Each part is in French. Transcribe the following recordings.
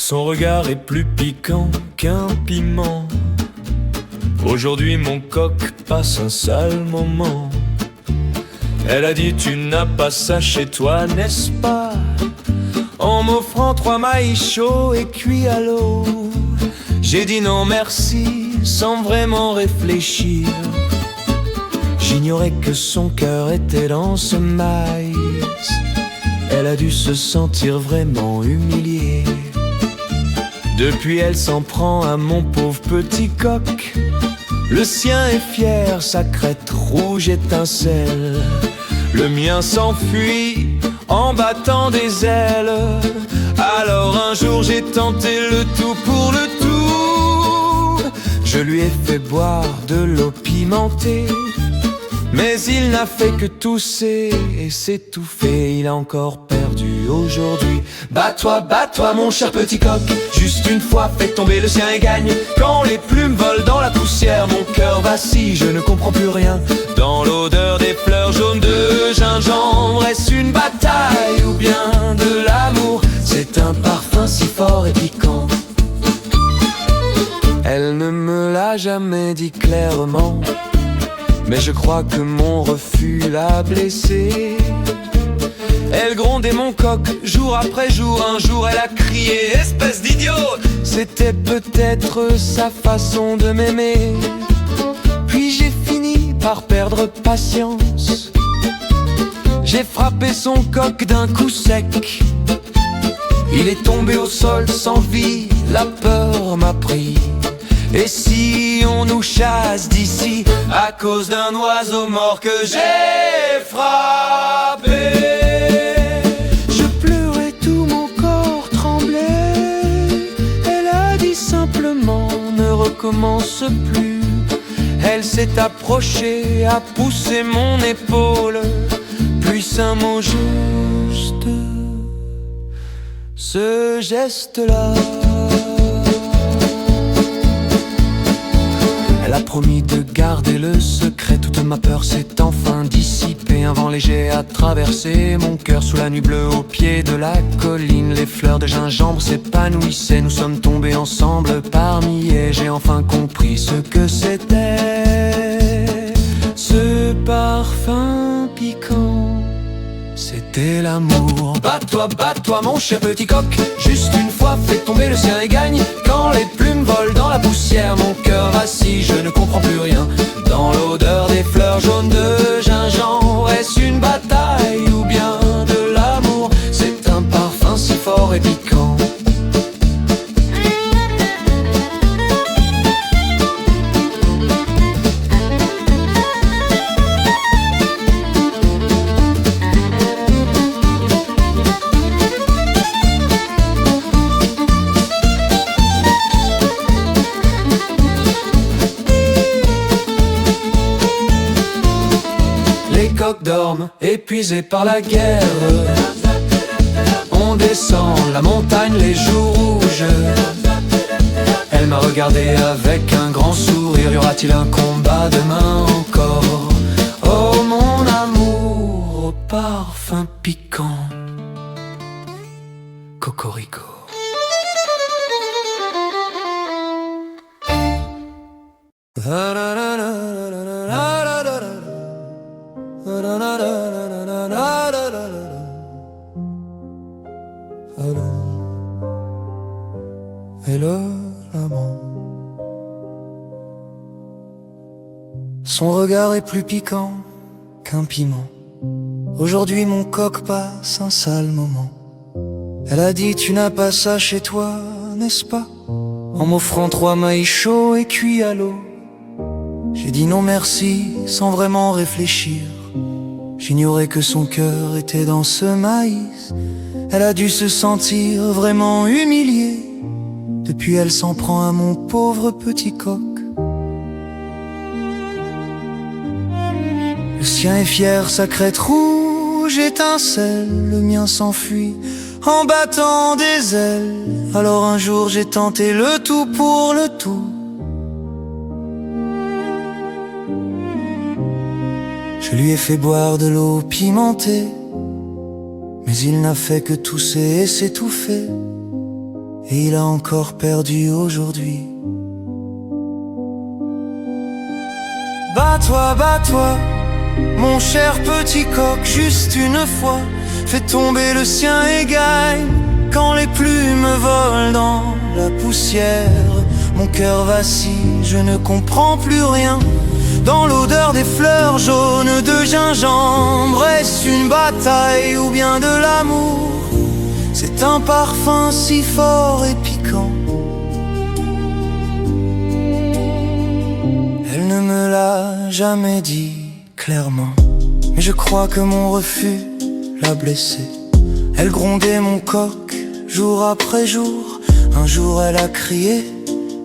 Son regard est plus piquant qu'un piment. Aujourd'hui mon coq passe un sale moment. Elle a dit tu n'as pas ça chez toi, n'est-ce pas? En m'offrant 3 maïs chauds et cuits à l'eau. J'ai dit non merci sans vraiment réfléchir. J'ignorais que son cœur était dans ce maïs. Elle a dû se sentir vraiment humiliée. Depuis elle s'en prend à mon pauvre petit coq. Le sien est fier, sa crête rouge étincelle. Le mien s'enfuit en battant des ailes. Alors un jour j'ai tenté le tout pour le tout. Je lui ai fait boire de l'eau pimentée. Mais il n'a fait que tousser et s'étouffer. Il a encore perdu aujourd'hui. Bats-toi mon cher petit coq. Juste une fois, fais tomber le sien et gagne. Quand les plumes volent dans la poussière, mon cœur vacille, je ne comprends plus rien. Dans l'odeur des fleurs jaunes de gingembre, est-ce une bataille ou bien de l'amour? C'est un parfum si fort et piquant. Elle ne me l'a jamais dit clairement, mais je crois que mon refus l'a blessée. Elle grondait mon coq jour après jour. Un jour elle a crié « Espèce d'idiot !» C'était peut-être sa façon de m'aimer. Puis j'ai fini par perdre patience. J'ai frappé son coq d'un coup sec. Il est tombé au sol sans vie, la peur m'a pris. Et si on nous chasse d'ici à cause d'un oiseau mort que j'ai frappé? Je pleurais, tout mon corps tremblait. Elle a dit simplement ne recommence plus. Elle s'est approchée, a poussé mon épaule. Puis un mot juste, ce geste-là. Elle a promis de garder le secret. Toute ma peur s'est enfin dissipée. Un vent léger a traversé mon cœur. Sous la nuit bleue au pied de la colline, les fleurs de gingembre s'épanouissaient. Nous sommes tombés ensemble par milliers. J'ai enfin compris ce que c'était. Ce parfum piquant, c'était l'amour. Bats-toi mon cher petit coq. Juste une fois, fais tomber le sien et gagne. Quand les plumes volent dans la poussière, mon cœur vacille, je ne comprends plus rien. Dans l'odeur des fleurs jaunes de gingembre, est-ce une bataille ou bien de l'amour? C'est un parfum si fort et piquant. Les coqs dorment, épuisés par la guerre. On descend la montagne les joues rouges. Elle m'a regardé avec un grand sourire. Y aura-t-il un combat demain encore? Oh mon amour au parfum piquant, Cocorico. Hello, l'amant. Son regard est plus piquant qu'un piment. Aujourd'hui mon coq passe un sale moment. Elle a dit tu n'as pas ça chez toi, n'est-ce pas? En m'offrant 3 maïs chauds et cuits à l'eau. J'ai dit non merci sans vraiment réfléchir. J'ignorais que son cœur était dans ce maïs. Elle a dû se sentir vraiment humiliée. Depuis elle s'en prend à mon pauvre petit coq. Le sien est fier, sa crête rouge étincelle. Le mien s'enfuit en battant des ailes. Alors un jour j'ai tenté le tout pour le tout. Je lui ai fait boire de l'eau pimentée, mais il n'a fait que tousser et s'étouffer. et il a encore perdu aujourd'hui. Bats-toi, mon cher petit coq, juste une fois, fais tomber le sien et gagne. Quand les plumes volent dans la poussière, mon cœur vacille, je ne comprends plus rien. Dans l'odeur des fleurs jaunes de gingembre, est-ce une bataille ou bien de l'amour? C'est un parfum si fort et piquant. Elle ne me l'a jamais dit clairement, mais je crois que mon refus l'a blessée. Elle grondait mon coq jour après jour. Un jour elle a crié,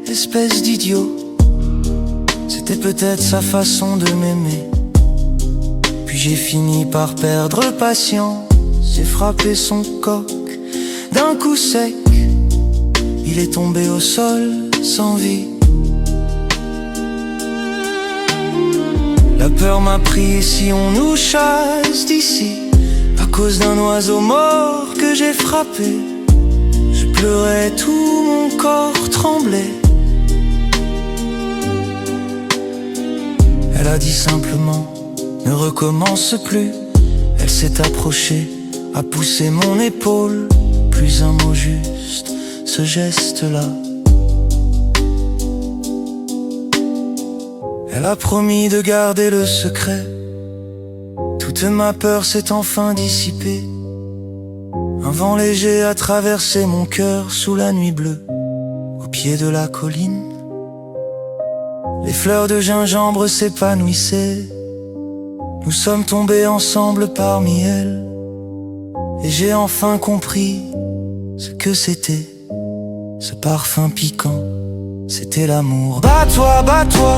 espèce d'idiot. C'était peut-être sa façon de m'aimer. Puis j'ai fini par perdre patience et frapper son coq d'un coup sec. Il est tombé au sol sans vie. La peur m'a pris, et si on nous chasse d'ici à cause d'un oiseau mort que j'ai frappé? Je pleurais, tout mon corps tremblait. Elle a dit simplement, ne recommence plus. Elle s'est approchée, a poussé mon épaule. Plus un mot juste, ce geste-là. Elle a promis de garder le secret. Toute ma peur s'est enfin dissipée. Un vent léger a traversé mon cœur sous la nuit bleue, au pied de la colline. Les fleurs de gingembre s'épanouissaient. Nous sommes tombés ensemble parmi elles, et j'ai enfin compris ce que c'était, ce parfum piquant, c'était l'amour. Bats-toi,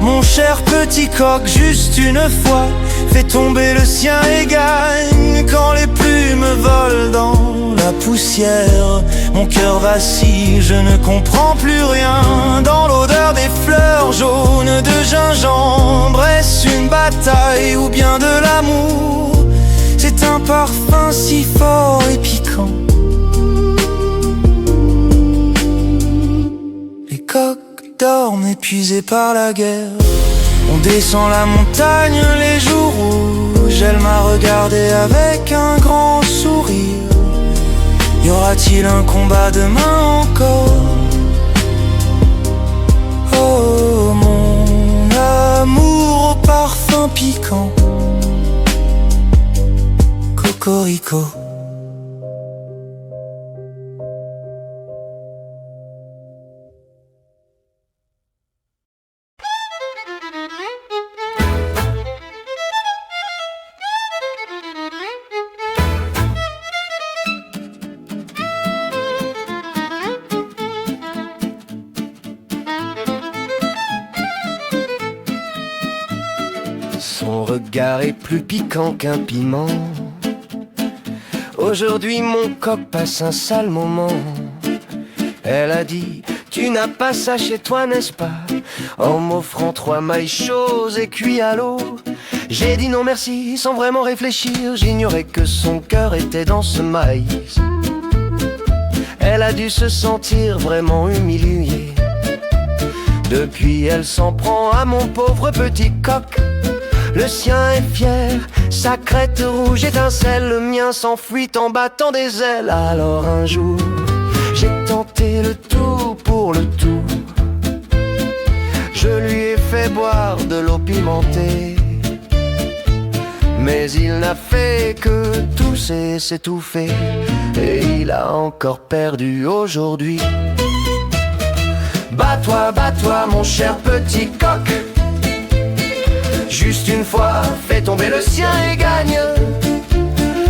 mon cher petit coq, juste une fois, fais tomber le sien et gagne. Quand les plumes volent dans la poussière, mon cœur vacille, je ne comprends plus rien. Dans l'odeur des fleurs jaunes de gingembre, est-ce une bataille ou bien de l'amour? C'est un parfum si fort et piquant. Les coqs dorment épuisés par la guerre. On descend la montagne les jours rouges. Elle m'a regardé avec un grand sourire. Y aura-t-il un combat demain encore? Oh mon amour au parfum piquant, Cocorico. Son regard est plus piquant qu'un piment. Aujourd'hui mon coq passe un sale moment. Elle a dit, tu n'as pas ça chez toi, n'est-ce pas? En m'offrant 3 mailles chaudes et cuits à l'eau. J'ai dit non merci sans vraiment réfléchir. J'ignorais que son cœur était dans ce maïs. Elle a dû se sentir vraiment humiliée. Depuis elle s'en prend à mon pauvre petit coq. Le sien est fier, sa crête rouge étincelle. Le mien s'enfuit en battant des ailes. Alors un jour, j'ai tenté le tout pour le tout. Je lui ai fait boire de l'eau pimentée, mais il n'a fait que tousser, s'étouffer, et il a encore perdu aujourd'hui. Bats-toi, mon cher petit coq. Juste une fois, fais tomber le sien et gagne.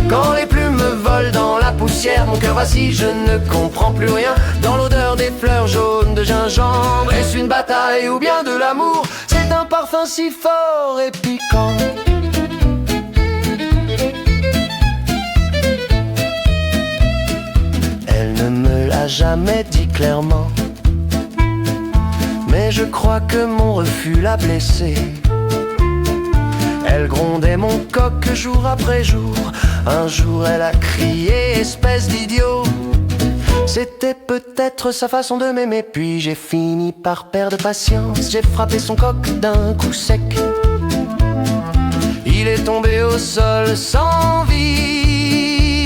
Quand les plumes volent dans la poussière, mon cœur vacille, je ne comprends plus rien. Dans l'odeur des fleurs jaunes de gingembre, est-ce une bataille ou bien de l'amour? C'est un parfum si fort et piquant. Elle ne me l'a jamais dit clairement, mais je crois que mon refus l'a blessée. Elle grondait mon coq jour après jour. Un jour elle a crié, espèce d'idiot. C'était peut-être sa façon de m'aimer. Puis j'ai fini par perdre patience. J'ai frappé son coq d'un coup sec. Il est tombé au sol sans vie.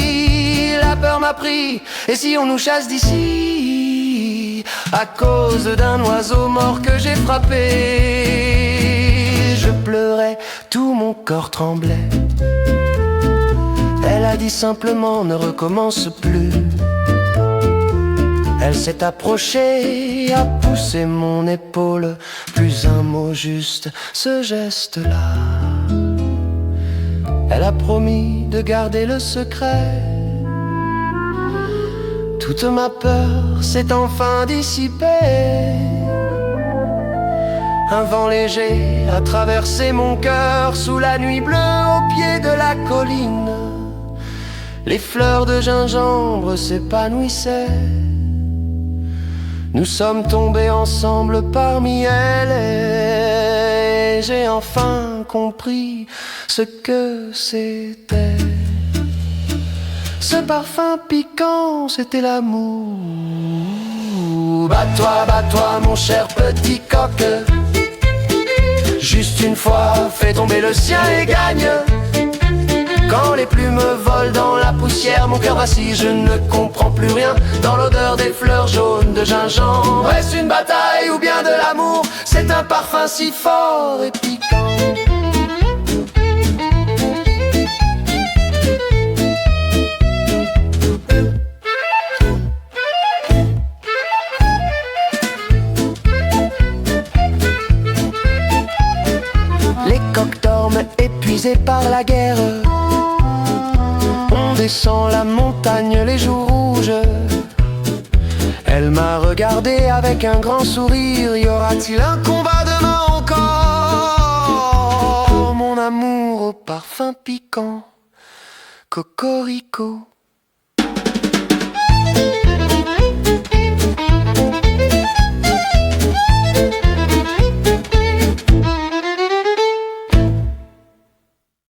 La peur m'a pris. Et si on nous chasse d'ici à cause d'un oiseau mort que j'ai frappé? Je pleurais, tout mon corps tremblait. Elle a dit simplement ne recommence plus. Elle s'est approchée, a poussé mon épaule. Plus un mot, juste ce geste-là. Elle a promis de garder le secret. Toute ma peur s'est enfin dissipée. Un vent léger a traversé mon cœur. Sous la nuit bleue au pied de la colline, les fleurs de gingembre s'épanouissaient. Nous sommes tombés ensemble parmi elles et j'ai enfin compris ce que c'était. Ce parfum piquant, c'était l'amour. Bats-toi, mon cher petit coq. Juste une fois, fais tomber le sien et gagne. Quand les plumes volent dans la poussière, mon cœur vacille, je ne comprends plus rien. Dans l'odeur des fleurs jaunes de gingembre, est-ce une bataille ou bien de l'amour? C'est un parfum si fort et piquant. Les coqs dorment épuisés par la guerre. On descend la montagne les joues rouges. Elle m'a regardé avec un grand sourire. Y aura-t-il un combat demain encore? Mon amour au parfum piquant, cocorico.